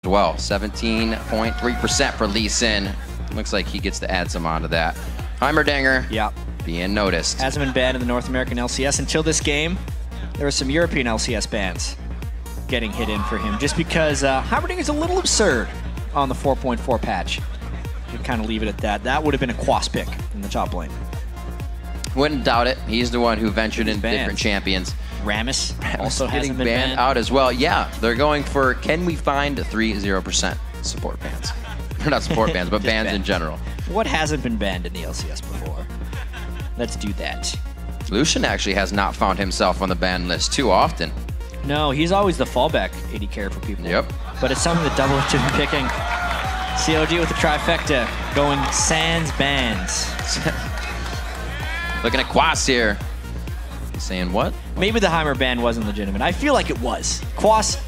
well. 17.3% for Lee Sin. Looks like he gets to add some onto that. Heimerdinger, yeah, being noticed. Hasn't been banned in the North American LCS until this game. There were some European LCS bans getting hit in for him just because Heimerdinger's a little absurd on the 4.4 patch. You can kind of leave it at that. That would have been a Quas pick in the top lane. Wouldn't doubt it. He's the one who ventured in different champions. Ramus also getting hasn't been banned out as well. Yeah, they're going for, can we find 3-0% support bans? Not support bans, but bans in general. What hasn't been banned in the LCS before? Let's do that. Lucian actually has not found himself on the ban list too often. No, he's always the fallback AD carry for people. Yep. But it's something that Double should be picking. CLG with the trifecta, going sans bans. Looking at Quas here. He's saying what? Maybe the Heimer ban wasn't legitimate. I feel like it was. Quas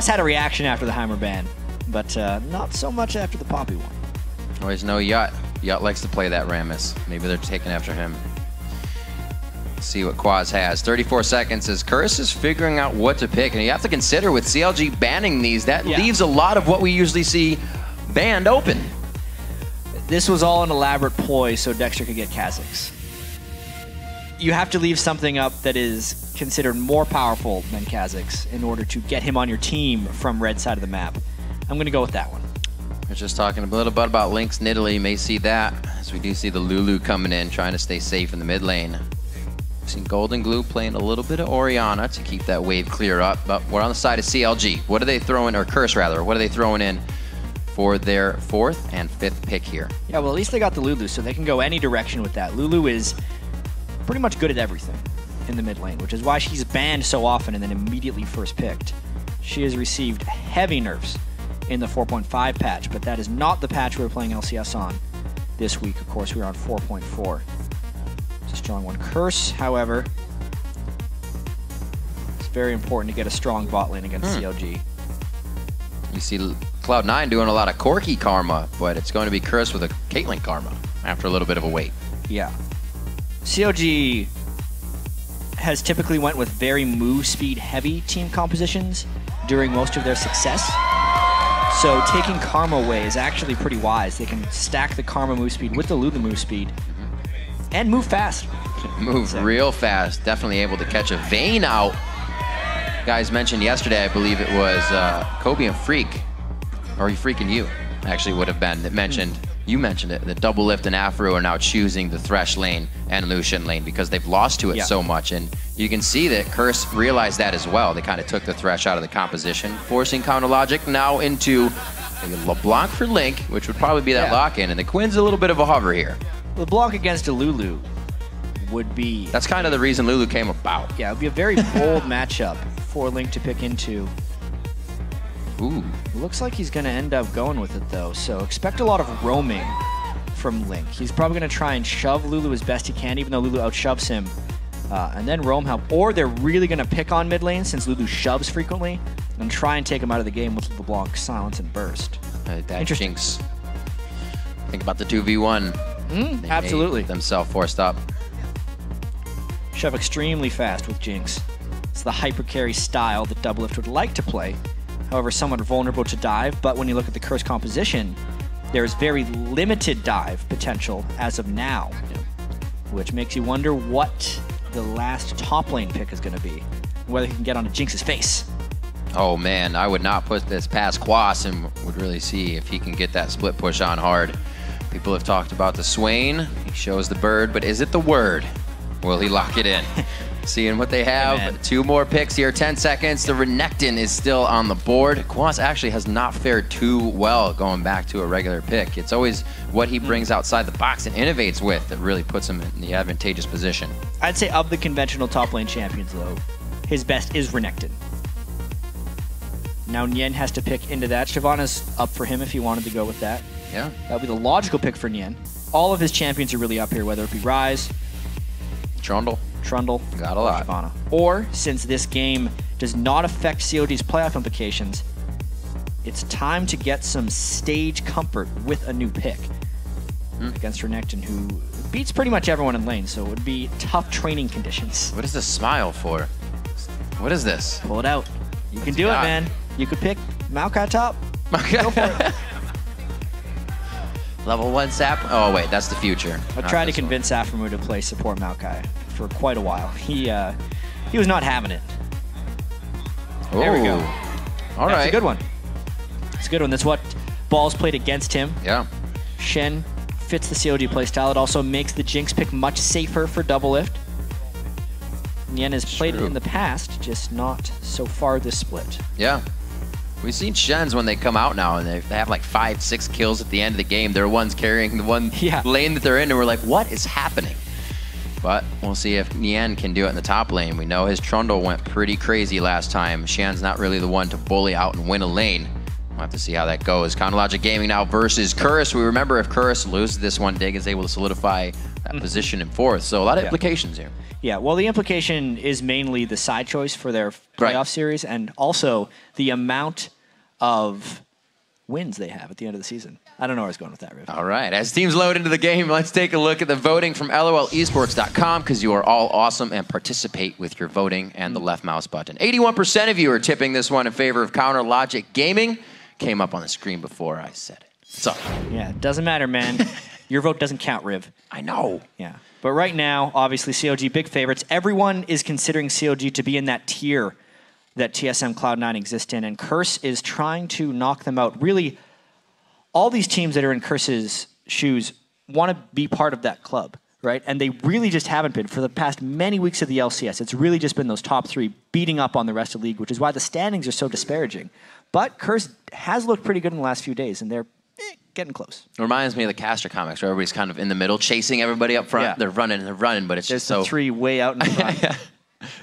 had a reaction after the Heimer ban, but not so much after the Poppy one. Always know Yacht. Yacht likes to play that Ramus. Maybe they're taking after him. Let's see what Quas has. 34 seconds as Curse is figuring out what to pick. And you have to consider with CLG banning these, that leaves a lot of what we usually see banned open. This was all an elaborate ploy so Dexter could get Kha'Zix. You have to leave something up that is considered more powerful than Kha'Zix in order to get him on your team from red side of the map. I'm going to go with that one. We're just talking a little bit about Lynx Nidalee. You may see that as we do see the Lulu coming in, trying to stay safe in the mid lane. We've seen Golden Glue playing a little bit of Orianna to keep that wave clear up, but we're on the side of CLG. What are they throwing, or Curse rather, what are they throwing in for their 4th and 5th pick here? Yeah, well, at least they got the Lulu, so they can go any direction with that. Lulu is pretty much good at everything in the mid lane, which is why she's banned so often and then immediately first picked. She has received heavy nerfs in the 4.5 patch, but that is not the patch we're playing LCS on this week. Of course, we're on 4.4. It's a strong one. Curse, however, it's very important to get a strong bot lane against CLG. You see Cloud9 doing a lot of Corki karma, but it's going to be Curse with a Caitlyn karma after a little bit of a wait. Yeah. CLG has typically went with very move speed heavy team compositions during most of their success. So taking karma away is actually pretty wise. They can stack the karma move speed with the Lulu move speed and move fast. Move real fast. Definitely able to catch a Vayne out. Guys mentioned yesterday, I believe it was Kobe and Freak, or Freak and you actually would have been, that mentioned, you mentioned it, the Double Lift and Afro are now choosing the Thresh lane and Lucian lane because they've lost to it so much. And you can see that Curse realized that as well. They kind of took the Thresh out of the composition, forcing Counter Logic now into a LeBlanc for Link, which would probably be that lock-in. And the Quinn's a little bit of a hover here. LeBlanc against a Lulu would be... That's kind of the reason Lulu came about. Yeah, it would be a very bold matchup for Link to pick into. Ooh. Looks like he's going to end up going with it, though. So expect a lot of roaming from Link. He's probably going to try and shove Lulu as best he can, even though Lulu outshoves him. And then roam help. Or they're really going to pick on mid lane, since Lulu shoves frequently, and try and take him out of the game with LeBlanc Silence and Burst. That Jinx. Think about the 2v1. Absolutely. Themselves forced up. Shove extremely fast with Jinx. It's the hyper carry style that Doublelift would like to play. However, somewhat vulnerable to dive, but when you look at the Curse composition, there's very limited dive potential as of now, which makes you wonder what the last top lane pick is going to be, whether he can get onto Jinx's face. Oh man, I would not put this past Quas and would really see if he can get that split push on hard. People have talked about the Swain. He shows the bird, but is it the word? Will he lock it in? Seeing what they have. 2 more picks here, 10 seconds. The Renekton is still on the board. Quas actually has not fared too well going back to a regular pick. It's always what he brings outside the box and innovates with that really puts him in the advantageous position. I'd say of the conventional top lane champions, though, his best is Renekton. Now Nien has to pick into that. Shyvana's up for him if he wanted to go with that. Yeah. That would be the logical pick for Nien. All of his champions are really up here, whether it be Ryze, Trundle. Got a lot. Shyvana. Or, since this game does not affect COD's playoff implications, it's time to get some stage comfort with a new pick against Renekton, who beats pretty much everyone in lane, so it would be tough training conditions. What is this smile for? What is this? Pull it out. You can do it, man. You could pick Maokai top. Go for it. Level 1 sap. Oh wait, that's the future. I tried to convince Aframu to play support Maokai for quite a while. He was not having it. There we go. All That's right. a good one. It's a good one. That's what Balls played against him. Yeah. Shen fits the CLG playstyle. It also makes the Jinx pick much safer for double lift. Yen has played it in the past, just not so far this split. Yeah. We've seen Shens when they come out now and they have like 5, 6 kills at the end of the game. They're ones carrying the one lane that they're in, and we're like, what is happening? But we'll see if Nien can do it in the top lane. We know his Trundle went pretty crazy last time. Shen's not really the one to bully out and win a lane. We'll have to see how that goes. Chronologic Gaming now versus Curse. We remember if Curse loses this one, Dig is able to solidify that position in 4th. So a lot of implications here. Yeah, well, the implication is mainly the side choice for their playoff series and also the amount of wins they have at the end of the season. I don't know where I was going with that, Riv. All right, as teams load into the game, let's take a look at the voting from LOLesports.com because you are all awesome and participate with your voting and the left mouse button. 81% of you are tipping this one in favor of Chronologic Gaming. Came up on the screen before I said it. So. Yeah, it doesn't matter, man. Your vote doesn't count, Riv. I know. Yeah. But right now, obviously, CLG big favorites. Everyone is considering CLG to be in that tier that TSM Cloud9 exists in, and Curse is trying to knock them out. Really, all these teams that are in Curse's shoes want to be part of that club, right? And they really just haven't been for the past many weeks of the LCS. It's really just been those top 3 beating up on the rest of the league, which is why the standings are so disparaging. But Curse has looked pretty good in the last few days, and they're getting close. It reminds me of the Caster comics where everybody's kind of in the middle, chasing everybody up front. Yeah. They're running, but it's There's just so... 3 way out in the front.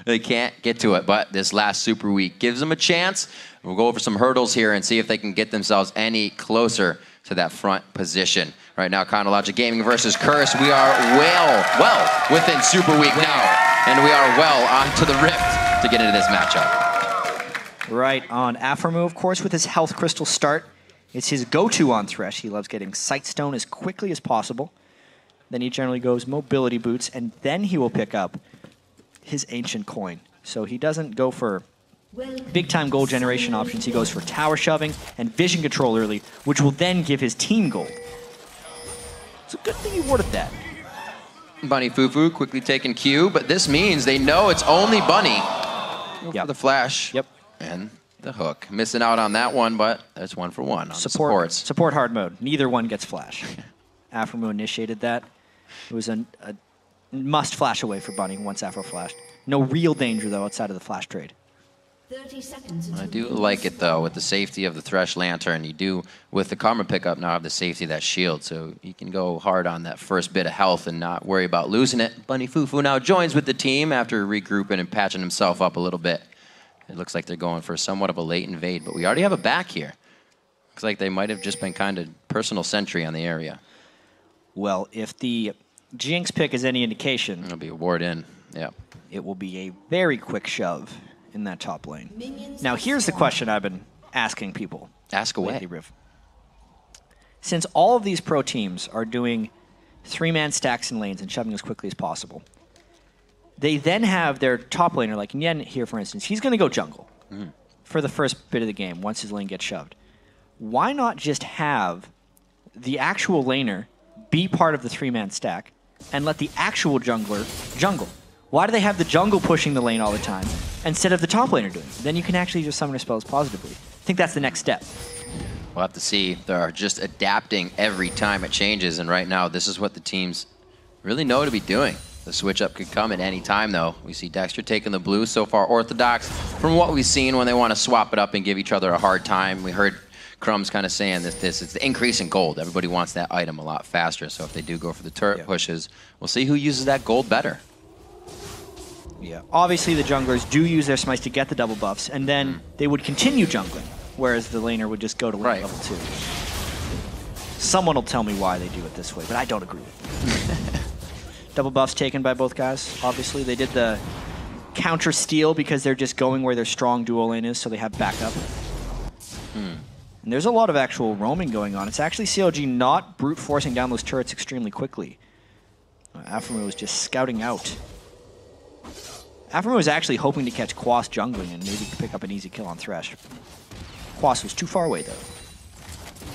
They can't get to it, but this last Super Week gives them a chance. We'll go over some hurdles here and see if they can get themselves any closer to that front position. Right now, Chronologic Gaming versus Curse. We are well within Super Week now, and we are well onto the Rift to get into this matchup. Right on Aframu, of course, with his Health Crystal start. It's his go-to on Thresh. He loves getting Sightstone as quickly as possible. Then he generally goes Mobility Boots, and then he will pick up his Ancient Coin. So he doesn't go for big-time gold generation options. He goes for Tower Shoving and Vision Control early, which will then give his team gold. It's a good thing he warded that. Bunny Fufu quickly taking Q, but this means they know it's only Bunny. For the flash. And the hook. Missing out on that one, but that's 1 for 1 on supports. Support hard mode. Neither one gets flash. Aframu initiated that. It was a must flash away for Bunny once Afro flashed. No real danger, though, outside of the flash trade. 30 seconds. I do like it, though, with the safety of the Thresh Lantern. You do, with the Karma pickup, now have the safety of that shield, so you can go hard on that first bit of health and not worry about losing it. Bunny Fufu now joins with the team after regrouping and patching himself up a little bit. It looks like they're going for somewhat of a late invade, but we already have a back here. Looks like they might have just been kind of personal sentry on the area. Well, if the Jinx pick is any indication, it'll be a ward in. Yeah. It will be a very quick shove in that top lane. Now, here's the question I've been asking people. Ask away. Lately, Riv. Since all of these pro teams are doing 3-man stacks and lanes and shoving as quickly as possible, they then have their top laner, like Yen here, for instance. He's going to go jungle for the first bit of the game once his lane gets shoved. Why not just have the actual laner be part of the 3-man stack and let the actual jungler jungle? Why do they have the jungle pushing the lane all the time instead of the top laner doing it? Then you can actually just summon your spells positively. I think that's the next step. We'll have to see. They're just adapting every time it changes, and right now this is what the teams really know to be doing. The switch up could come at any time, though. We see Dexter taking the blue, so far orthodox from what we've seen when they want to swap it up and give each other a hard time. We heard Crumbs kind of saying this, it's the increase in gold. Everybody wants that item a lot faster, so if they do go for the turret pushes, we'll see who uses that gold better. Yeah, obviously the junglers do use their smites to get the double buffs, and then they would continue jungling, whereas the laner would just go to level 2. Someone will tell me why they do it this way, but I don't agree with it. Double buffs taken by both guys, obviously. They did the counter steal because they're just going where their strong duo lane is, so they have backup. And there's a lot of actual roaming going on. It's actually CLG not brute forcing down those turrets extremely quickly. Aframu was just scouting out. Aframu was actually hoping to catch Quas jungling and maybe pick up an easy kill on Thresh. Quas was too far away, though.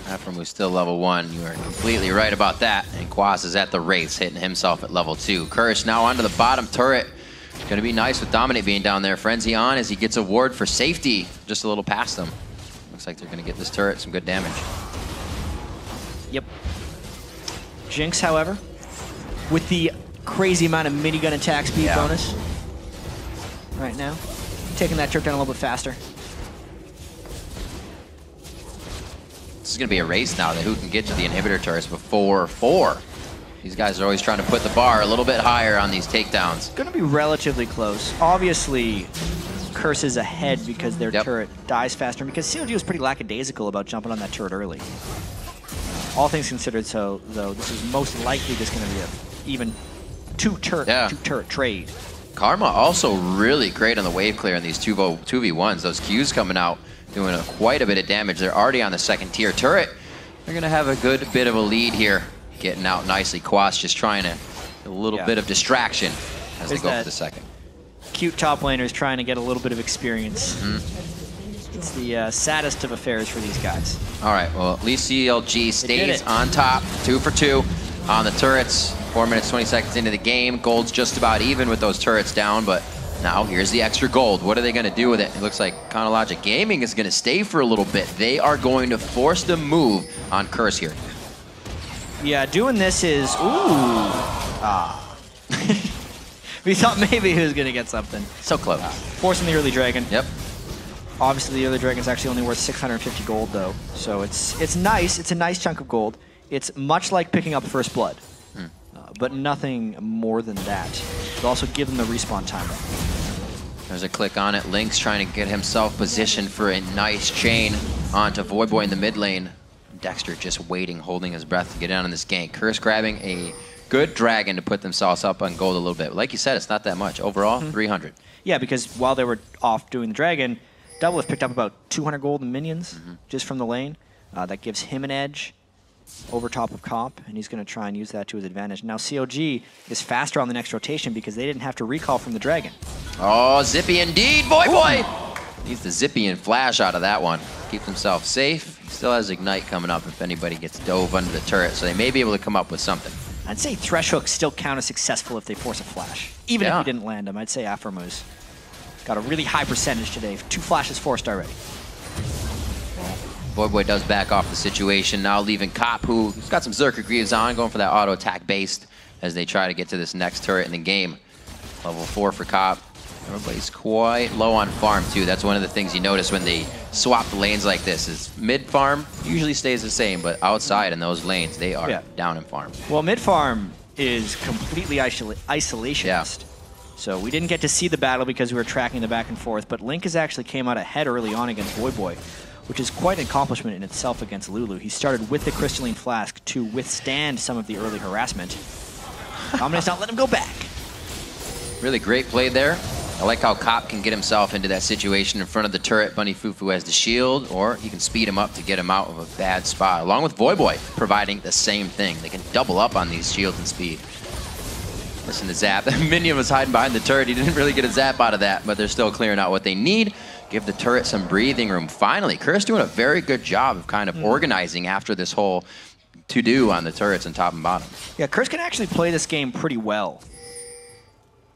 Aframu's still level 1. You are completely right about that. And Quas is at the Wraiths, hitting himself at level 2. Curse now onto the bottom turret. Going to be nice with Dominate being down there. Frenzy on as he gets a ward for safety. Just a little past them. Looks like they're going to get this turret some good damage. Yep. Jinx, however, with the crazy amount of minigun attack speed bonus right now, taking that turret down a little bit faster. This is going to be a race now that who can get to the inhibitor turrets before 4. These guys are always trying to put the bar a little bit higher on these takedowns. Going to be relatively close. Obviously, Curse is ahead because their turret dies faster, and because CLG was pretty lackadaisical about jumping on that turret early. All things considered, though, this is most likely just going to be a even two-turret trade. Karma also really great on the wave clear in these 2v1s. Those Qs coming out doing quite a bit of damage. They're already on the 2nd tier turret. They're going to have a good bit of a lead here. Getting out nicely. Quas just trying to get a little bit of distraction as they go for the 2nd. Cute top laners trying to get a little bit of experience. It's the saddest of affairs for these guys. All right, well, at least CLG stays on top. 2 for 2 on the turrets. 4 minutes, 20 seconds into the game. Gold's just about even with those turrets down, but now here's the extra gold. What are they going to do with it? It looks like Chronologic Gaming is going to stay for a little bit. They are going to force the move on Curse here. Yeah, doing this is, we thought maybe he was going to get something. So close. Forcing the early dragon. Yep. Obviously, the early dragon is actually only worth 650 gold, though. So it's nice. It's a nice chunk of gold. It's much like picking up First Blood, but nothing more than that. It'll also give them the respawn timer. There's a click on it. Link's trying to get himself positioned for a nice chain onto Voyboy in the mid lane. Dexter just waiting, holding his breath to get down in this gank. Curse grabbing a good dragon to put themselves up on gold a little bit. Like you said, it's not that much. Overall, 300. Yeah, because while they were off doing the dragon, Doublelift picked up about 200 gold in minions just from the lane. That gives him an edge over top of Comp, and he's going to try and use that to his advantage. Now CLG is faster on the next rotation because they didn't have to recall from the dragon. Oh, zippy indeed, Voyboy! Needs the zippy and flash out of that one. Keep himself safe. He still has Ignite coming up if anybody gets dove under the turret, so they may be able to come up with something. I'd say Thresh Hooks still count as successful if they force a flash. Even if he didn't land him, I'd say Aframu's got a really high percentage today. 2 flashes forced already. Voyboy does back off the situation, now leaving Cop, who's got some Zerker Greaves on, going for that auto attack based as they try to get to this next turret in the game. Level 4 for Cop. Everybody's quite low on farm too. That's one of the things you notice when they swap the lanes like this is mid farm usually stays the same, but outside in those lanes, they are down in farm. Well, mid farm is completely isolationist. So we didn't get to see the battle because we were tracking the back and forth, but Link has actually came out ahead early on against Voyboy, which is quite an accomplishment in itself against Lulu. He started with the Crystalline Flask to withstand some of the early harassment. Dominate's not letting him go back. Really great play there. I like how Cop can get himself into that situation in front of the turret. Bunny Fufu has the shield, or he can speed him up to get him out of a bad spot, along with Voyboy providing the same thing. They can double up on these shields and speed. Listen to Zap. The minion was hiding behind the turret. He didn't really get a zap out of that, but they're still clearing out what they need. Give the turret some breathing room. Finally, Curse doing a very good job of kind of organizing after this whole to-do on the turrets and top and bottom. Yeah, Curse can actually play this game pretty well,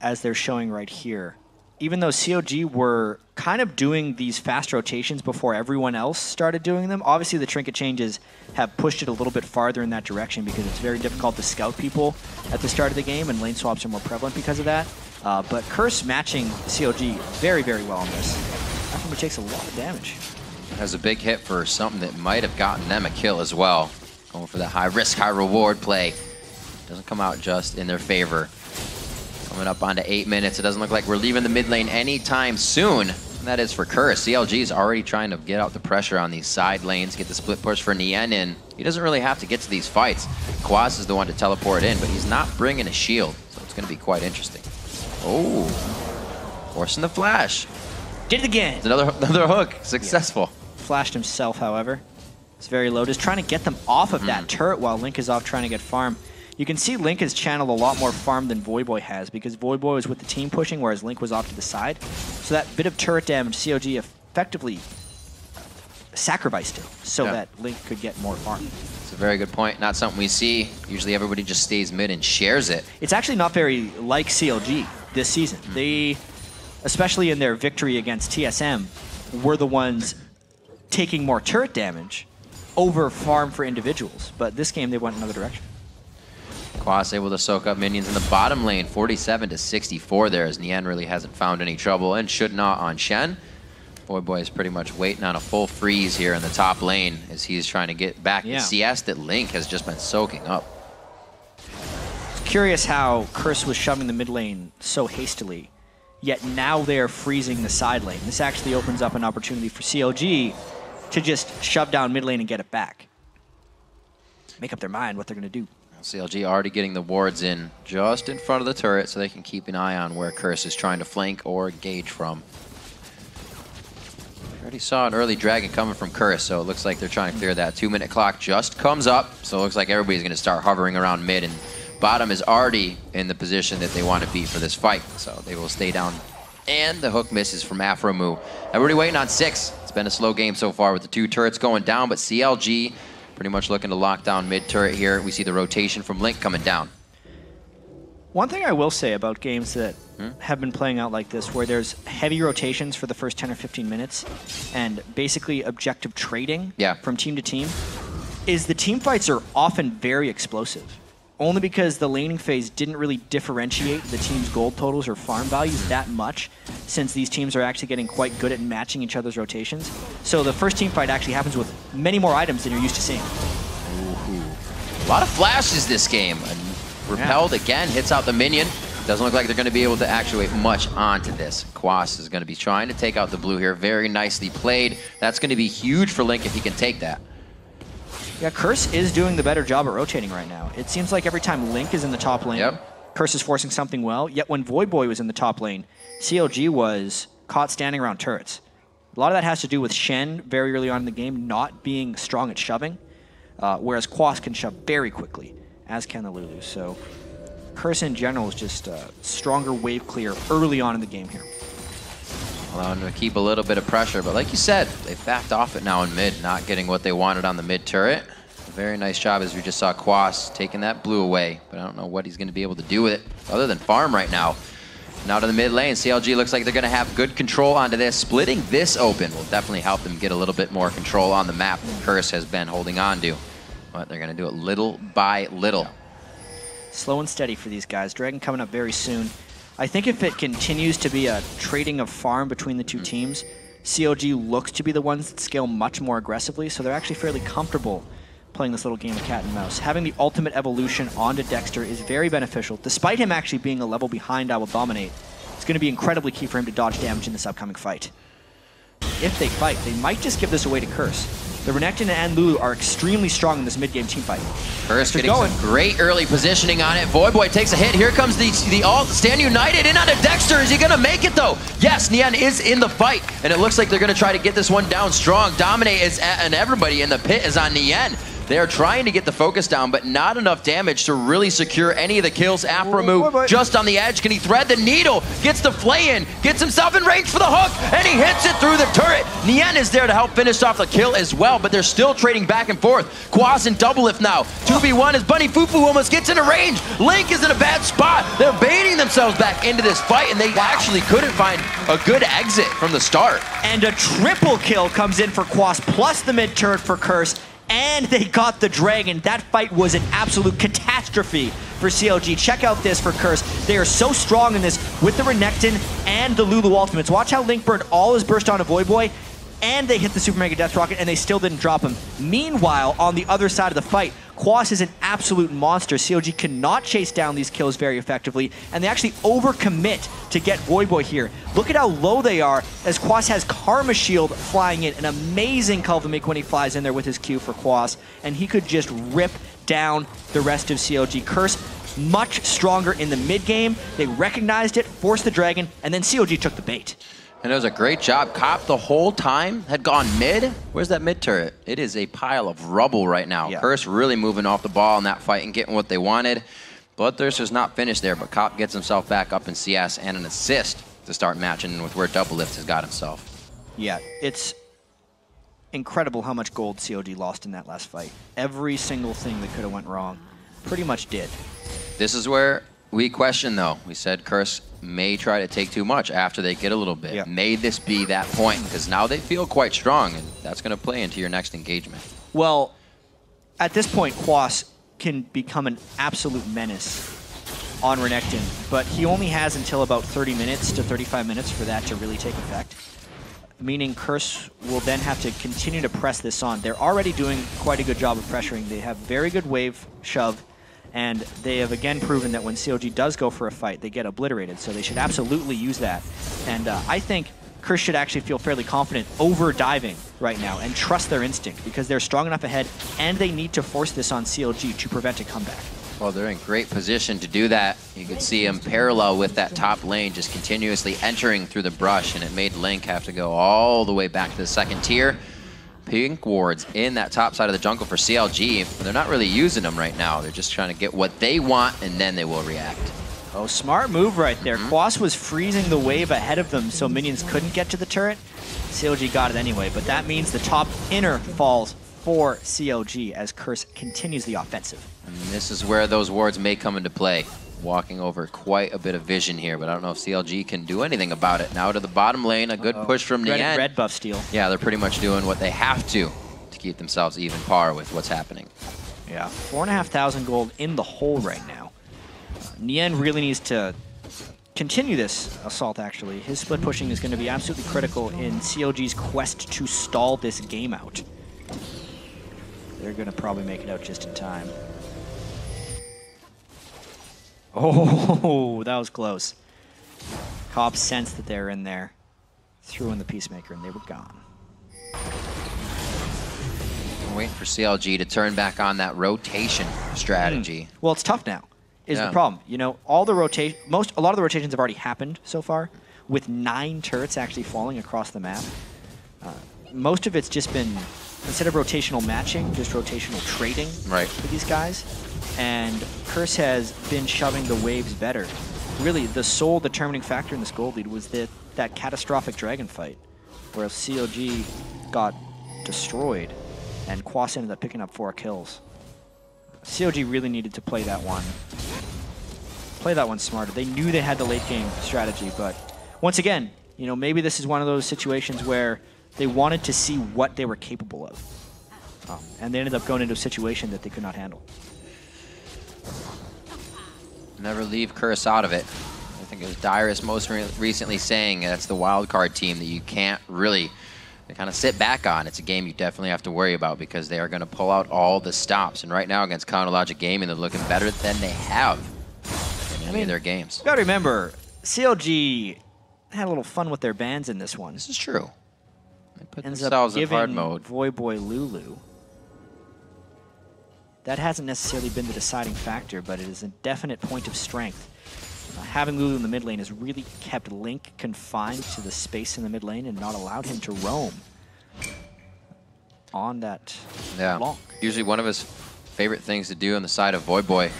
as they're showing right here. Even though COG were kind of doing these fast rotations before everyone else started doing them, obviously the trinket changes have pushed it a little bit farther in that direction because it's very difficult to scout people at the start of the game, and lane swaps are more prevalent because of that. But Curse matching COG very, very well on this. Aframu takes a lot of damage. Has a big hit for something that might have gotten them a kill as well. Going for that high risk, high reward play. Doesn't come out just in their favor. Coming up onto 8 minutes. It doesn't look like we're leaving the mid lane anytime soon. And that is for Curse. CLG is already trying to get out the pressure on these side lanes, get the split push for Nien in. He doesn't really have to get to these fights. Quas is the one to teleport in, but he's not bringing a shield, so it's going to be quite interesting. Oh, forcing the flash. Did it again. It's another hook. Successful. Yeah. Flashed himself, however. It's very low. Just trying to get them off of that turret while Link is off trying to get farm. You can see Link has channeled a lot more farm than Voyboy has because Voyboy was with the team pushing, whereas Link was off to the side. So that bit of turret damage, COG effectively sacrificed it so that Link could get more farm. It's a very good point. Not something we see. Usually everybody just stays mid and shares it. It's actually not very like CLG this season. They, especially in their victory against TSM, were the ones taking more turret damage over farm for individuals. But this game, they went another direction. Quas able to soak up minions in the bottom lane, 47 to 64 there, as Nien really hasn't found any trouble and should not on Shen. Voyboy is pretty much waiting on a full freeze here in the top lane as he's trying to get back the CS that Link has just been soaking up. It's curious how Curse was shoving the mid lane so hastily, yet now they're freezing the side lane. This actually opens up an opportunity for CLG to just shove down mid lane and get it back. Make up their mind what they're going to do. CLG already getting the wards in just in front of the turret so they can keep an eye on where Curse is trying to flank or engage from. Already saw an early dragon coming from Curse, so it looks like they're trying to clear that. 2-minute clock just comes up, so it looks like everybody's going to start hovering around mid, and bottom is already in the position that they want to be for this fight, so they will stay down. And the hook misses from Afromu. Everybody waiting on 6. It's been a slow game so far with the 2 turrets going down, but CLG pretty much looking to lock down mid turret here. We see the rotation from Link coming down. One thing I will say about games that have been playing out like this, where there's heavy rotations for the first 10 or 15 minutes and basically objective trading from team to team, is the team fights are often very explosive. Only because the laning phase didn't really differentiate the team's gold totals or farm values that much, since these teams are actually getting quite good at matching each other's rotations. So the first team fight actually happens with many more items than you're used to seeing. Ooh. A lot of flashes this game. And repelled again, hits out the minion. Doesn't look like they're going to be able to actuate much onto this. Quas is going to be trying to take out the blue here. Very nicely played. That's going to be huge for Link if he can take that. Yeah, Curse is doing the better job at rotating right now. It seems like every time Link is in the top lane, Curse is forcing something well. Yet when Voyboy was in the top lane, CLG was caught standing around turrets. A lot of that has to do with Shen very early on in the game not being strong at shoving, whereas Quas can shove very quickly, as can the Lulu. So Curse in general is just a stronger wave clear early on in the game here. Allowing them to keep a little bit of pressure, but like you said, they've backed off it now in mid, not getting what they wanted on the mid turret. A very nice job as we just saw Quas taking that blue away, but I don't know what he's going to be able to do with it other than farm right now. Now to the mid lane, CLG looks like they're going to have good control onto this. Splitting this open will definitely help them get a little bit more control on the map that Curse has been holding on to, but they're going to do it little by little. Slow and steady for these guys. Dragon coming up very soon. I think if it continues to be a trading of farm between the two teams, CLG looks to be the ones that scale much more aggressively, so they're actually fairly comfortable playing this little game of cat and mouse. Having the ultimate evolution onto Dexter is very beneficial. Despite him actually being a level behind I Will Dominate, it's going to be incredibly key for him to dodge damage in this upcoming fight. If they fight, they might just give this away to Curse. The Renekton and Lulu are extremely strong in this mid-game teamfight. Curse getting some great early positioning on it. Voyboy takes a hit. Here comes the ult. Stand United in onto Dexter. Is he going to make it, though? Yes, Nien is in the fight, and it looks like they're going to try to get this one down strong. Dominate is, and everybody in the pit is on Nien. They are trying to get the focus down, but not enough damage to really secure any of the kills. Afromu just on the edge. Can he thread the needle? Gets the flay in, gets himself in range for the hook, and he hits it through the turret. Nien is there to help finish off the kill as well, but they're still trading back and forth. Quas and Doublelift now. 2v1 as Bunny Fufu almost gets into range. Link is in a bad spot. They're baiting themselves back into this fight, and they actually couldn't find a good exit from the start. And a triple kill comes in for Quas, plus the mid turret for Curse. And they got the dragon. That fight was an absolute catastrophe for CLG. Check out this for Curse. They are so strong in this with the Renekton and the Lulu ultimates. Watch how Link burned all his burst onto Voyboy, and they hit the Super Mega Death Rocket, and they still didn't drop him. Meanwhile, on the other side of the fight, Quas is an absolute monster. CLG cannot chase down these kills very effectively, and they actually overcommit to get Voyboy here. Look at how low they are as Quas has Karma Shield flying in. An amazing Culvamik when he flies in there with his Q for Quas, and he could just rip down the rest of CLG. Curse much stronger in the mid game. They recognized it, forced the dragon, and then CLG took the bait. And it was a great job. Cop the whole time had gone mid. Where's that mid turret? It is a pile of rubble right now. Yeah. Curse really moving off the ball in that fight and getting what they wanted. Bloodthirst is not finished there, but Cop gets himself back up in CS and an assist to start matching with where Doublelift has got himself. Yeah, it's incredible how much gold COG lost in that last fight. Every single thing that could have went wrong pretty much did. This is where we question, though. We said Curse may try to take too much after they get a little bit. Yep. May this be that point? Because now they feel quite strong, and that's going to play into your next engagement. Well, at this point, Quas can become an absolute menace on Renekton, but he only has until about 30 minutes to 35 minutes for that to really take effect. Meaning Curse will then have to continue to press this on. They're already doing quite a good job of pressuring. They have very good wave shove, and they have again proven that when CLG does go for a fight, they get obliterated. So they should absolutely use that. And I think Curse should actually feel fairly confident over diving right now and trust their instinct, because they're strong enough ahead, and they need to force this on CLG to prevent a comeback. Well, they're in great position to do that. You can see him parallel with that top lane, just continuously entering through the brush, and it made Link have to go all the way back to the second tier. Pink wards in that top side of the jungle for CLG. They're not really using them right now. They're just trying to get what they want, and then they will react. Oh, smart move right there. Quas was freezing the wave ahead of them so minions couldn't get to the turret. CLG got it anyway, but that means the top inner falls for CLG as Curse continues the offensive. And this is where those wards may come into play. Walking over quite a bit of vision here, but I don't know if CLG can do anything about it. Now to the bottom lane, a good push from Nien. Red buff steal. Yeah, they're pretty much doing what they have to keep themselves even par with what's happening. Yeah, 4,500 gold in the hole right now. Nien really needs to continue this assault, actually. His split pushing is going to be absolutely critical in CLG's quest to stall this game out. They're going to probably make it out just in time. Oh, that was close. Cobb sensed that they were in there, threw in the Peacemaker, and they were gone. I'm waiting for CLG to turn back on that rotation strategy. Well, it's tough now, is the problem. You know, all the a lot of the rotations have already happened so far, with 9 turrets actually falling across the map. Most of it's just been, instead of rotational matching, just rotational trading for these guys. And Curse has been shoving the waves better. Really, the sole determining factor in this gold lead was that catastrophic dragon fight, where CLG got destroyed, and Quas ended up picking up 4 kills. CLG really needed to play that one smarter. They knew they had the late game strategy, but once again, you know, maybe this is one of those situations where they wanted to see what they were capable of, and they ended up going into a situation that they could not handle. Never leave Curse out of it. I think it was Dyrus most recently saying that's the wild card team that you can't really kind of sit back on. It's a game you definitely have to worry about because they are going to pull out all the stops. And right now against Counterlogic Gaming, they're looking better than they have in any of their games. You got to remember, CLG had a little fun with their bans in this one. This is true. They put Ends themselves up in hard giving mode. Voyboy Lulu. That hasn't necessarily been the deciding factor, but it is a definite point of strength. Having Lulu in the mid lane has really kept Link confined to the space in the mid lane and not allowed him to roam on that block. Usually one of his favorite things to do on the side of Voyboy,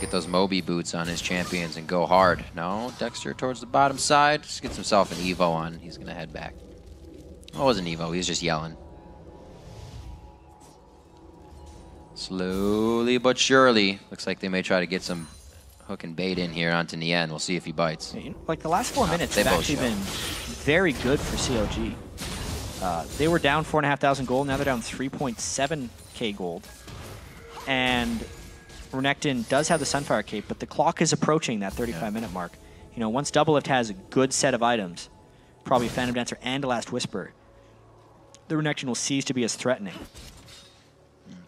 get those Moby boots on his champions and go hard. No, Dexter towards the bottom side, just gets himself an Evo on. He's going to head back. Oh, it wasn't Evo, he was just yelling. Slowly but surely, looks like they may try to get some hook and bait in here onto Nien. We'll see if he bites. Like the last 4 minutes have actually been very good for CLG. They were down 4,500 gold, now they're down 3.7k gold. And Renekton does have the Sunfire Cape, but the clock is approaching that 35-minute mark. You know, once Doublelift has a good set of items, probably Phantom Dancer and a Last Whisper, the Renekton will cease to be as threatening.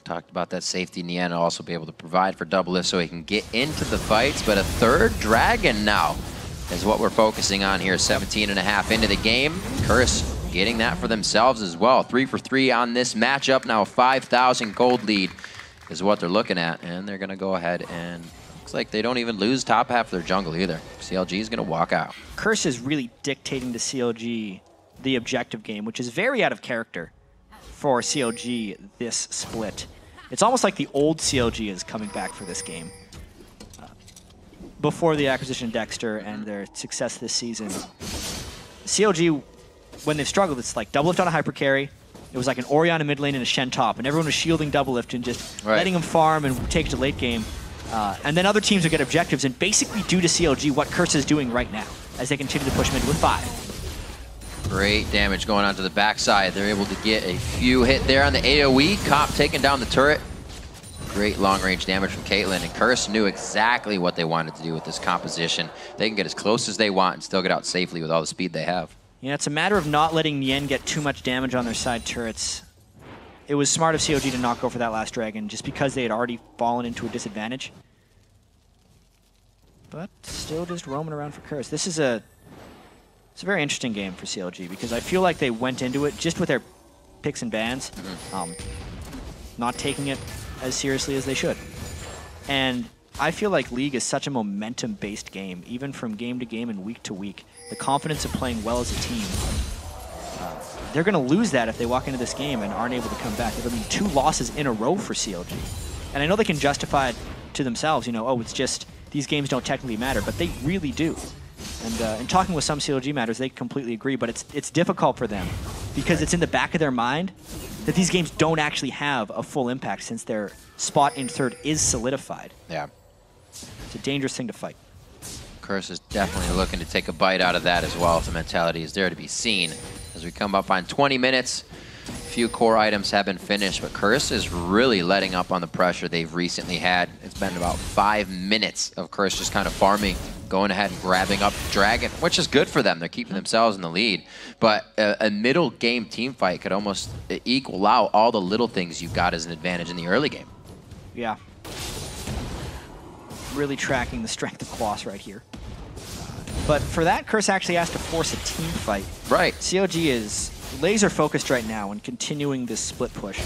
Talked about that safety. Nien will also be able to provide for Doublelift so he can get into the fights, but a third dragon now is what we're focusing on here. 17.5 into the game. Curse getting that for themselves as well. 3 for 3 on this matchup. Now a 5,000 gold lead is what they're looking at, and they're going to go ahead and looks like they don't even lose top half of their jungle either. CLG is going to walk out. Curse is really dictating to CLG the objective game, which is very out of character for CLG this split. It's almost like the old CLG is coming back for this game. Before the acquisition of Dexter and their success this season, CLG, when they've struggled, it's like Doublelift on a hyper carry, it was like an Orianna mid lane and a Shen top, and everyone was shielding Doublelift and just letting him farm and take it to late game. And then other teams would get objectives and basically do to CLG what Curse is doing right now as they continue to push mid with 5. Great damage going on to the backside. They're able to get a few hit there on the AoE. Cop taking down the turret. Great long-range damage from Caitlyn, and Curse knew exactly what they wanted to do with this composition. They can get as close as they want and still get out safely with all the speed they have. Yeah, it's a matter of not letting Nien get too much damage on their side turrets. It was smart of CLG to not go for that last dragon just because they had already fallen into a disadvantage. But still just roaming around for Curse. It's a very interesting game for CLG because I feel like they went into it just with their picks and bans, not taking it as seriously as they should. And I feel like League is such a momentum-based game, even from game to game and week to week. The confidence of playing well as a team, they're going to lose that if they walk into this game and aren't able to come back. It'll be 2 losses in a row for CLG. And I know they can justify it to themselves, you know, oh, it's just these games don't technically matter, but they really do. And in talking with some CLG matters, they completely agree, but it's difficult for them because it's in the back of their mind that these games don't actually have a full impact since their spot in 3rd is solidified. Yeah. It's a dangerous thing to fight. Curse is definitely looking to take a bite out of that as well. The mentality is there to be seen. As we come up on 20 minutes, a few core items have been finished, but Curse is really letting up on the pressure they've recently had. It's been about 5 minutes of Curse just kind of farming, going ahead and grabbing up Dragon, which is good for them. They're keeping themselves in the lead. But a middle game team fight could almost equal out all the little things you got as an advantage in the early game. Yeah. Really tracking the strength of Quas right here. But for that, Curse actually has to force a team fight. Right. CLG is laser focused right now and continuing this split push.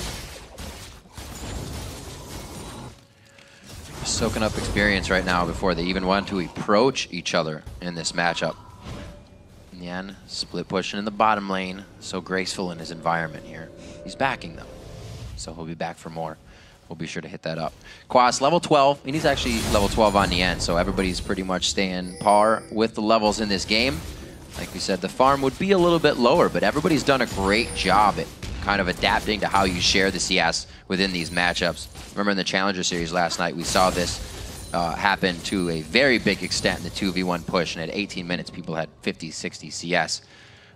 Soaking up experience right now before they even want to approach each other in this matchup. Nien split pushing in the bottom lane, so graceful in his environment here. He's backing them, so he'll be back for more. We'll be sure to hit that up. Quas, level 12, and he's actually level 12 on Nien, so everybody's pretty much staying par with the levels in this game. Like we said, the farm would be a little bit lower, but everybody's done a great job at kind of adapting to how you share the CS within these matchups. Remember in the Challenger Series last night, we saw this happen to a very big extent in the 2v1 push, and at 18 minutes, people had 50, 60 CS.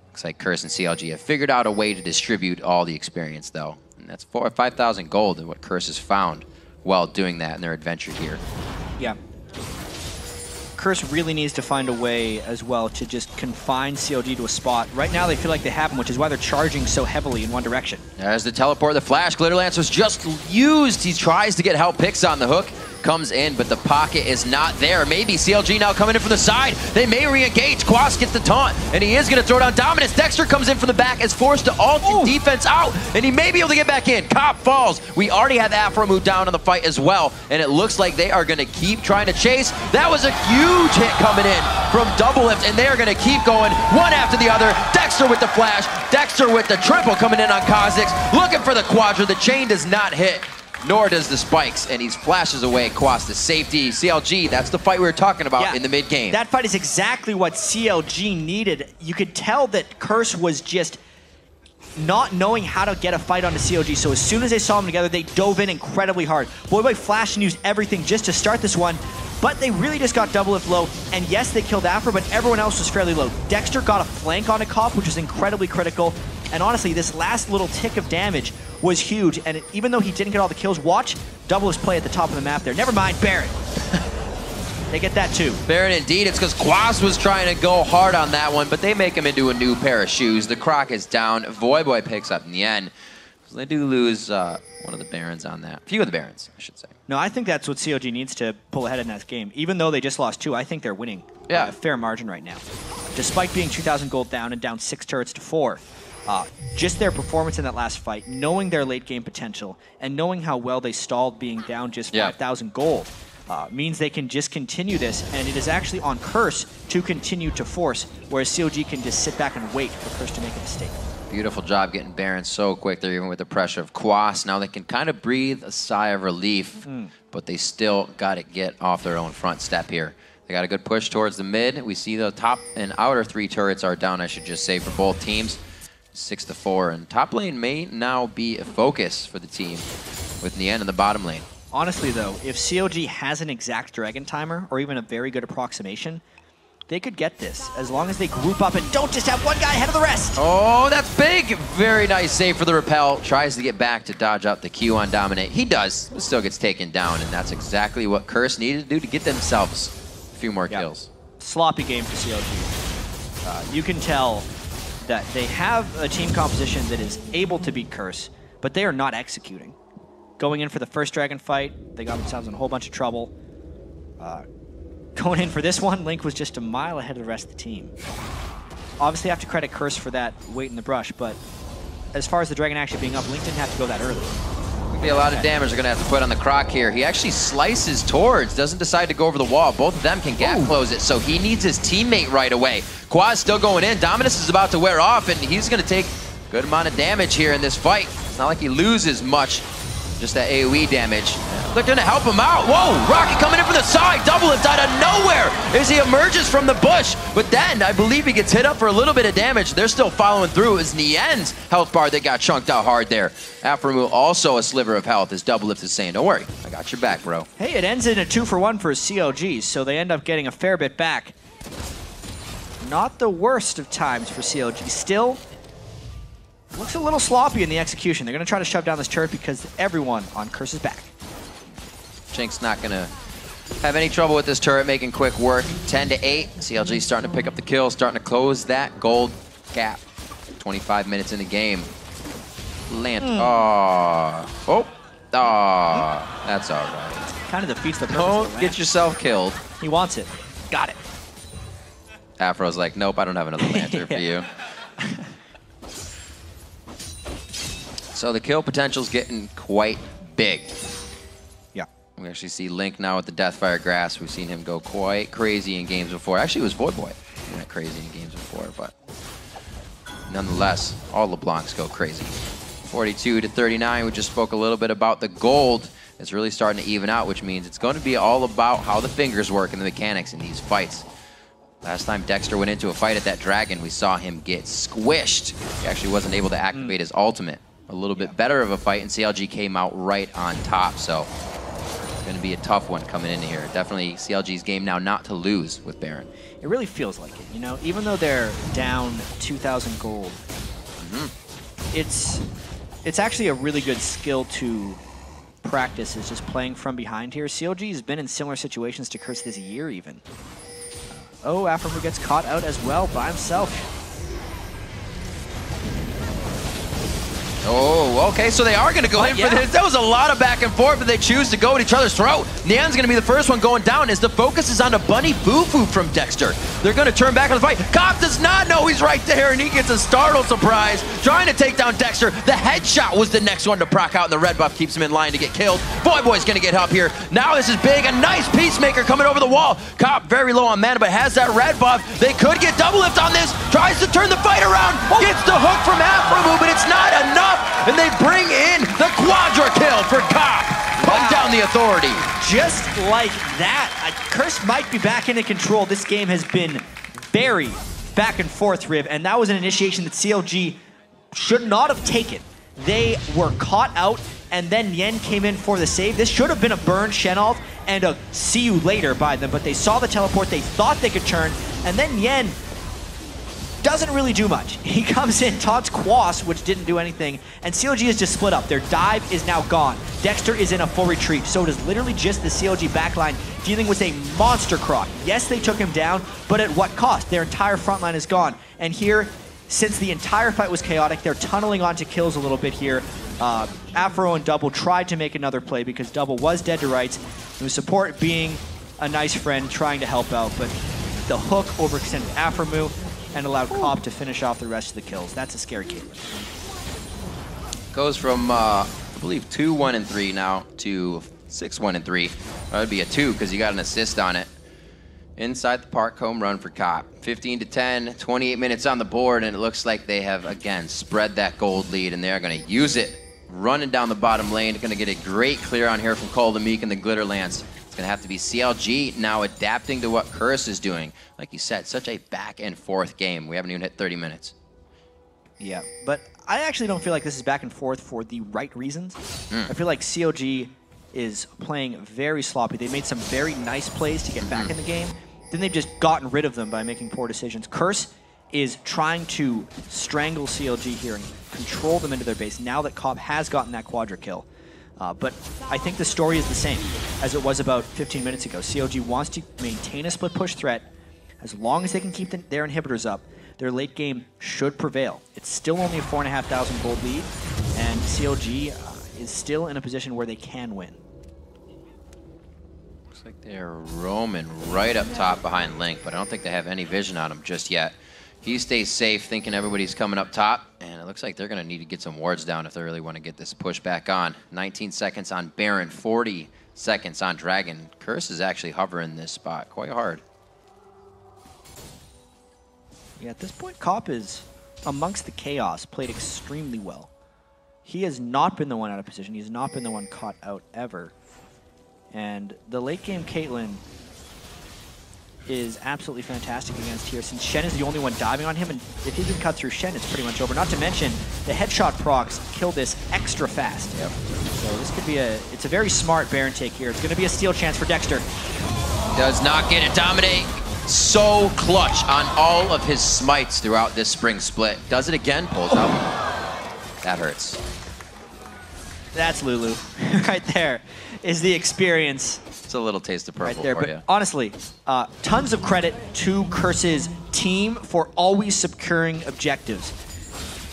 Looks like Curse and CLG have figured out a way to distribute all the experience, though. And that's 4,000 or 5,000 gold in what Curse has found while doing that in their adventure here. Yeah. Curse really needs to find a way as well to just confine CLG to a spot. Right now they feel like they have him, which is why they're charging so heavily in one direction. As the teleport, the flash, Glitterlancer's just used. He tries to get help picks on the hook. Comes in, but the pocket is not there. Maybe CLG now coming in from the side. They may re-engage. Quas gets the taunt, and he is going to throw down Dominus. Dexter comes in from the back, is forced to ult defense out, and he may be able to get back in. Cop falls. We already have Afro move down on the fight as well, and it looks like they are going to keep trying to chase. That was a huge hit coming in from Doublelift, and they are going to keep going one after the other. Dexter with the flash. Dexter with the triple coming in on Kha'Zix. Looking for the quadra. The chain does not hit, nor does the spikes, and he flashes away Quas to safety. CLG, that's the fight we were talking about in the mid-game. That fight is exactly what CLG needed. You could tell that Curse was just not knowing how to get a fight onto CLG, so as soon as they saw them together, they dove in incredibly hard. Boy flashed and used everything just to start this one, but they really just got Doublelift low, and yes, they killed Afro, but everyone else was fairly low. Dexter got a flank on a Cop, which was incredibly critical, and honestly, this last little tick of damage was huge, and even though he didn't get all the kills, watch Doublelift play at the top of the map there. Never mind, Baron. They get that too. Baron indeed. It's because Quas was trying to go hard on that one, but they make him into a new pair of shoes. The Croc is down. Voyboy picks up Nien. So they do lose one of the Barons on that. A few of the Barons, I should say. No, I think that's what CLG needs to pull ahead in that game. Even though they just lost 2, I think they're winning by a fair margin right now. Despite being 2,000 gold down and down 6 turrets to 4. Just their performance in that last fight, knowing their late game potential, and knowing how well they stalled being down just 5,000 gold, means they can just continue this, and it is actually on Curse to continue to force, whereas CLG can just sit back and wait for Curse to make a mistake. Beautiful job getting Baron so quick there, even with the pressure of Quas. Now they can kind of breathe a sigh of relief, but they still got to get off their own front step here. They got a good push towards the mid. We see the top and outer 3 turrets are down, I should just say, for both teams. 6-4, and top lane may now be a focus for the team with Nien in the bottom lane. Honestly, though, if CLG has an exact Dragon timer, or even a very good approximation, they could get this, as long as they group up and don't just have one guy ahead of the rest. Oh, that's big! Very nice save for the repel. Tries to get back to dodge out the Q on Dominate. He does, but still gets taken down, and that's exactly what Curse needed to do to get themselves a few more kills. Sloppy game for CLG. You can tell that they have a team composition that is able to beat Curse, but they are not executing. Going in for the first Dragon fight, they got themselves in a whole bunch of trouble. Going in for this one, Link was just a mile ahead of the rest of the team. Obviously, I have to credit Curse for that weight in the brush, but as far as the Dragon actually being up, Link didn't have to go that early. Be a lot of damage they're going to have to put on the Croc here. He actually slices towards, doesn't decide to go over the wall. Both of them can gap close it, so he needs his teammate right away. Quad's still going in. Dominus is about to wear off, and he's going to take a good amount of damage here in this fight. It's not like he loses much, just that AoE damage. They're going to help him out. Whoa, Rocket coming in from the side. Double lift out of nowhere as he emerges from the bush. But then I believe he gets hit up for a little bit of damage. They're still following through as Nien's health bar that got chunked out hard there. Aframu also a sliver of health as Double Lift is saying, don't worry, I got your back, bro. Hey, it ends in a 2-for-1 for CLG, so they end up getting a fair bit back. Not the worst of times for CLG. Still, looks a little sloppy in the execution. They're going to try to shove down this turret because everyone on Curse's back. Jink's not going to have any trouble with this turret making quick work. 10-8. CLG starting to pick up the kills, starting to close that gold gap. 25 minutes in the game. Land. Oh, that's all right. Kind of defeats the purpose. Don't get yourself killed. He wants it. Got it. Afro's like, nope, I don't have another lantern for you. So the kill potential's getting quite big. Yeah. We actually see Link now with the Deathfire Grasp. We've seen him go quite crazy in games before. Actually, it was Void Boy who went crazy in games before, but nonetheless, all LeBlancs go crazy. 42-39, we just spoke a little bit about the gold. It's really starting to even out, which means it's going to be all about how the fingers work and the mechanics in these fights. Last time Dexter went into a fight at that Dragon, we saw him get squished. He actually wasn't able to activate his ultimate. A little bit better of a fight, and CLG came out right on top, so it's going to be a tough one coming into here. Definitely CLG's game now not to lose with Baron. It really feels like it, you know? Even though they're down 2,000 gold, it's actually a really good skill to practice, is just playing from behind here. CLG has been in similar situations to Curse this year, even. Oh, Aframu gets caught out as well by himself. Oh, okay, so they are going to go in for this. That was a lot of back and forth, but they choose to go at each other's throat. Nian's going to be the first one going down as the focus is on a bunny boo-foo from Dexter. They're going to turn back on the fight. Cop does not know he's right there, and he gets a startle surprise, trying to take down Dexter. The headshot was the next one to proc out, and the red buff keeps him in line to get killed. Void Boy's going to get up here. Now this is big. A nice Peacemaker coming over the wall. Cop very low on mana, but has that red buff. They could get double lift on this. Tries to turn the fight around. Gets the hook from Aframu, but it's not enough. And they bring in the quadra kill for Cop. Put down the authority. Just like that, Curse might be back into control. This game has been very back and forth, Riv, and that was an initiation that CLG should not have taken. They were caught out, and then Yen came in for the save. This should have been a burn Shenolf and a see you later by them, but they saw the teleport, they thought they could turn, and then Yen doesn't really do much. He comes in, taunts Quas, which didn't do anything, and CLG is just split up. Their dive is now gone. Dexter is in a full retreat, so it is literally just the CLG backline dealing with a monster Croc. Yes, they took him down, but at what cost? Their entire front line is gone. And here, since the entire fight was chaotic, they're tunneling onto kills a little bit here. Afro and Double tried to make another play because Double was dead to rights. It was support being a nice friend trying to help out, but the hook overextended Aframu and allowed Cobb to finish off the rest of the kills. That's a scary game. Goes from, I believe, 2-1-3 now to 6-1-3. That would be a 2 because you got an assist on it. Inside the park home run for Cop. 15-10, 28 minutes on the board, and it looks like they have, again, spread that gold lead, and they are going to use it. Running down the bottom lane, going to get a great clear on here from Cole the Meek and the Glitter Lance. It's going to have to be CLG now adapting to what Curse is doing. Like you said, such a back and forth game. We haven't even hit 30 minutes. Yeah, but I actually don't feel like this is back and forth for the right reasons. I feel like CLG is playing very sloppy. They made some very nice plays to get back in the game. Then they've just gotten rid of them by making poor decisions. Curse is trying to strangle CLG here and control them into their base now that Cop has gotten that quadra kill. But I think the story is the same as it was about 15 minutes ago. CLG wants to maintain a split push threat. As long as they can keep their inhibitors up, their late game should prevail. It's still only a 4,500 gold lead, and CLG is still in a position where they can win. Looks like they're roaming right up top behind Link, but I don't think they have any vision on him just yet. He stays safe, thinking everybody's coming up top, and it looks like they're going to need to get some wards down if they really want to get this push back on. 19 seconds on Baron, 40 seconds on Dragon. Curse is actually hovering this spot quite hard. Yeah, at this point, Cop is, amongst the chaos, played extremely well. He has not been the one out of position. He has not been the one caught out ever. And the late game Caitlyn is absolutely fantastic against here, since Shen is the only one diving on him, and if he can cut through Shen, it's pretty much over. Not to mention, the headshot procs kill this extra fast. Yep. So this could be it's a very smart Baron take here. It's going to be a steal chance for Dexter. Does not get it. Dominate so clutch on all of his smites throughout this spring split. Does it again, pulls out. That hurts. That's Lulu. Right there is the experience. It's a little taste of purple Right there, for but you. honestly, tons of credit to Curse's team for always securing objectives.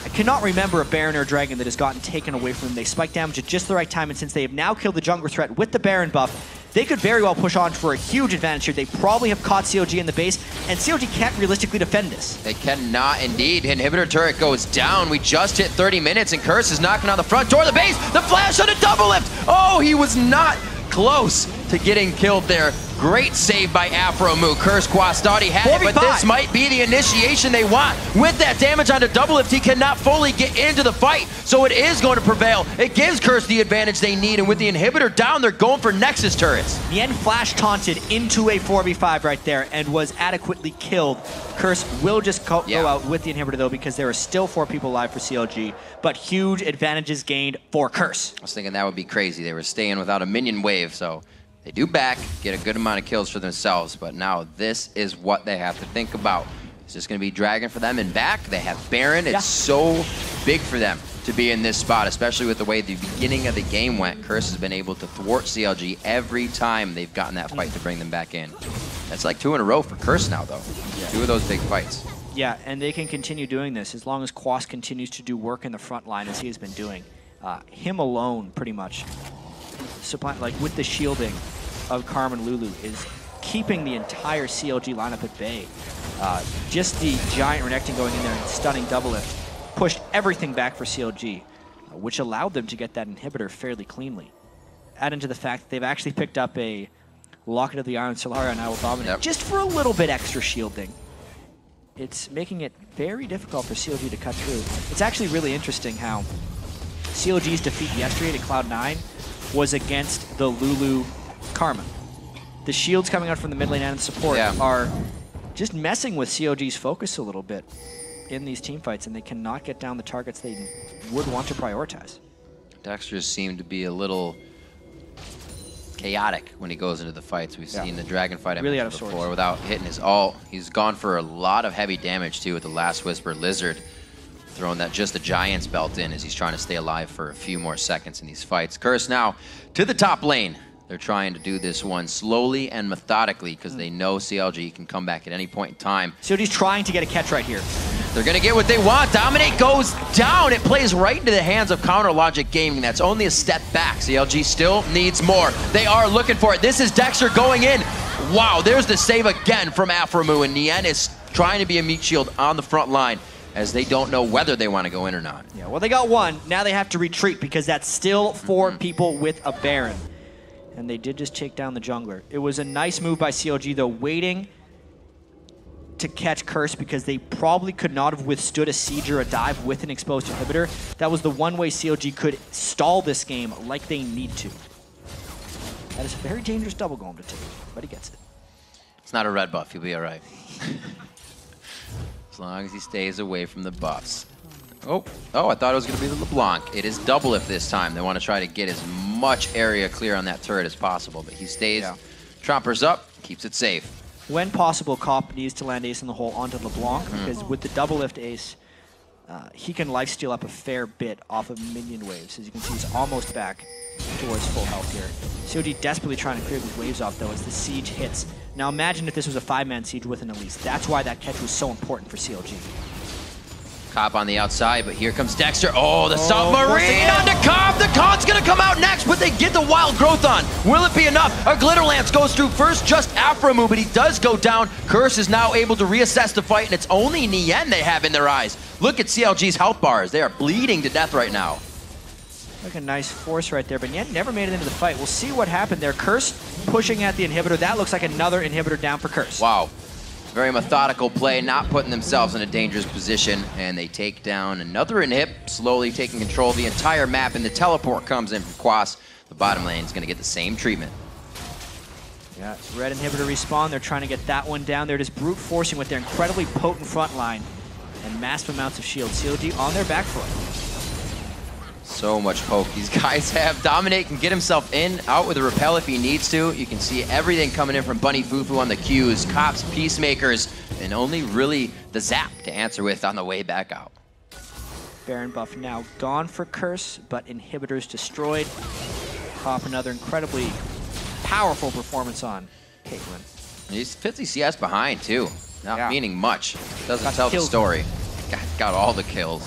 I cannot remember a Baron or a Dragon that has gotten taken away from them. They spike damage at just the right time, and since they have now killed the jungler threat with the Baron buff, they could very well push on for a huge advantage here. They probably have caught CLG in the base, and CLG can't realistically defend this. They cannot indeed. Inhibitor turret goes down. We just hit 30 minutes, and Curse is knocking on the front door of the base. The flash on a double lift. Oh, he was not close to getting killed there. Great save by Afromu. Curse Quast thought he had it, but this might be the initiation they want. With that damage on the double lift, he cannot fully get into the fight, so it is going to prevail. It gives Curse the advantage they need, and with the inhibitor down, they're going for Nexus turrets. Yen flash taunted into a 4v5 right there and was adequately killed. Curse will just go out with the inhibitor though, because there are still 4 people alive for CLG, but huge advantages gained for Curse. I was thinking that would be crazy. They were staying without a minion wave, so they do back, get a good amount of kills for themselves, but now this is what they have to think about. It's just going to be Dragon for them and back. They have Baron. It's so big for them to be in this spot, especially with the way the beginning of the game went. Curse has been able to thwart CLG every time they've gotten that fight to bring them back in. That's like 2 in a row for Curse now, though. 2 of those big fights. Yeah, and they can continue doing this as long as Quast continues to do work in the front line as he has been doing. Him alone, pretty much, like with the shielding of Carmen Lulu, is keeping the entire CLG lineup at bay. Just the giant Renekton going in there and stunning double lift pushed everything back for CLG, which allowed them to get that inhibitor fairly cleanly. Add into the fact that they've actually picked up a Locket of the Iron Solaria and I will dominate just for a little bit extra shielding. It's making it very difficult for CLG to cut through. It's actually really interesting how CLG's defeat yesterday to Cloud9 was against the Lulu Karma. The shields coming out from the mid lane and support are just messing with CLG's focus a little bit in these team fights, and they cannot get down the targets they would want to prioritize. Dexter seemed to be a little chaotic when he goes into the fights. We've seen the Dragon fight him really out of before sorts without hitting his ult. He's gone for a lot of heavy damage too with the Last Whisper Lizard, throwing that just the Giant's belt in as he's trying to stay alive for a few more seconds in these fights. Curse now to the top lane. They're trying to do this one slowly and methodically because they know CLG can come back at any point in time. CLG's trying to get a catch right here. They're going to get what they want. Dominate goes down. It plays right into the hands of Counter Logic Gaming. That's only a step back. CLG still needs more. They are looking for it. This is Dexter going in. Wow, there's the save again from Afromu, and Nien is trying to be a meat shield on the front line as they don't know whether they want to go in or not. Yeah, well, they got one. Now they have to retreat because that's still 4 people with a Baron. And they did just take down the jungler. It was a nice move by CLG, though, waiting to catch Curse because they probably could not have withstood a siege or a dive with an exposed inhibitor. That was the one way CLG could stall this game like they need to. That is a very dangerous double golem to take, but he gets it. It's not a red buff. He'll be all right. As long as he stays away from the buffs. Oh, I thought it was going to be the LeBlanc. It is double if this time. They want to try to get as much area clear on that turret as possible, but he stays, trompers up, keeps it safe. When possible, Cop needs to land ace in the hole onto LeBlanc, because with the double lift ace, he can lifesteal up a fair bit off of minion waves. As you can see, he's almost back towards full health here. COD desperately trying to clear these waves off, though, as the siege hits. Now imagine if this was a 5-man siege with an Elise. That's why that catch was so important for CLG. Cop on the outside, but here comes Dexter. Oh, the submarine onto Cop. The Con's gonna come out next, but they get the wild growth on. Will it be enough? A Glitter Lance goes through first just after a move, but he does go down. Curse is now able to reassess the fight, and it's only Nien they have in their eyes. Look at CLG's health bars. They are bleeding to death right now. Like a nice force right there, but Nien never made it into the fight. We'll see what happened there. Curse pushing at the inhibitor. That looks like another inhibitor down for Curse. Wow. Very methodical play, not putting themselves in a dangerous position, and they take down another inhib, slowly taking control of the entire map, and the teleport comes in from Quas. The bottom lane is going to get the same treatment. Yeah, red inhibitor respawn. They're trying to get that one down. They're just brute forcing with their incredibly potent front line and massive amounts of shield. CLG on their back foot. So much poke these guys have. Dominate can get himself in, out with a repel if he needs to. You can see everything coming in from Bunny Fufu on the Qs, Cops, Peacemakers, and only really the Zap to answer with on the way back out. Baron buff now gone for Curse, but inhibitors destroyed. Cop another incredibly powerful performance on Caitlyn. He's 50 CS behind too, not meaning much. Doesn't Got tell the kills. story. Got all the kills.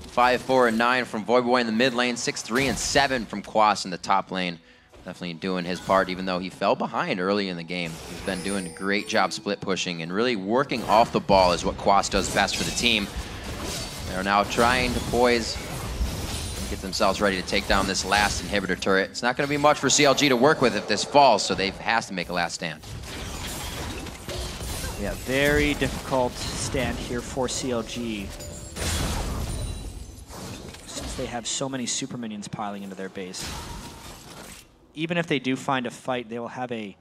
5, 4, and 9 from Voyboy in the mid lane, 6, 3, and 7 from Quas in the top lane. Definitely doing his part, even though he fell behind early in the game. He's been doing a great job split pushing and really working off the ball is what Quas does best for the team. They're now trying to poise and get themselves ready to take down this last inhibitor turret. It's not going to be much for CLG to work with if this falls, so they have to make a last stand. Yeah, very difficult stand here for CLG. They have so many super minions piling into their base. Even if they do find a fight, they will have a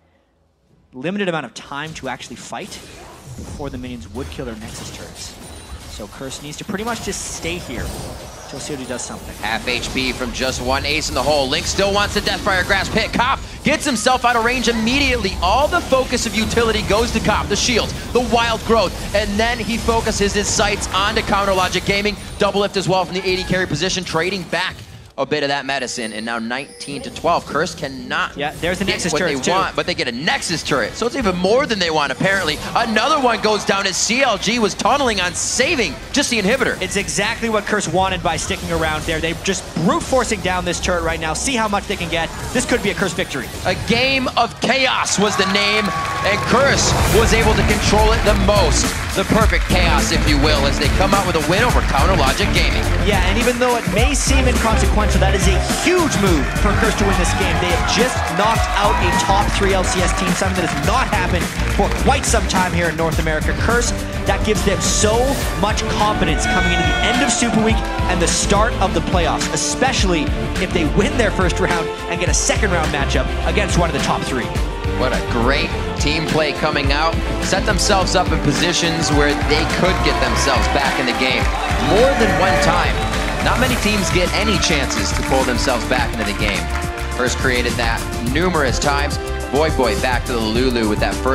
limited amount of time to actually fight before the minions would kill their Nexus turrets. So Curse needs to pretty much just stay here until COD does something. Half HP from just one ace in the hole. Link still wants the Deathfire Grasp hit. Cop gets himself out of range immediately. All the focus of utility goes to Cop, the shields, the wild growth, and then he focuses his sights onto Counter Logic Gaming. Double lift as well from the 80 carry position, trading back a bit of that medicine, and now 19 to 12. Curse cannot there's the Nexus what turret they want, but they get a Nexus turret, so it's even more than they want apparently. Another one goes down as CLG was tunneling on saving just the inhibitor. It's exactly what Curse wanted by sticking around there. They're just brute forcing down this turret right now. See how much they can get. This could be a Curse victory. A game of chaos was the name, and Curse was able to control it the most. The perfect chaos, if you will, as they come out with a win over Counter Logic Gaming. Yeah, and even though it may seem inconsequential, that is a huge move for Curse to win this game. They have just knocked out a top 3 LCS team, something that has not happened for quite some time here in North America. Curse, that gives them so much confidence coming into the end of Super Week and the start of the playoffs, especially if they win their first round and get a second round matchup against one of the top 3. What a great team play coming out. Set themselves up in positions where they could get themselves back in the game more than one time. Not many teams get any chances to pull themselves back into the game. First created that numerous times. Voyboy back to the Lulu with that first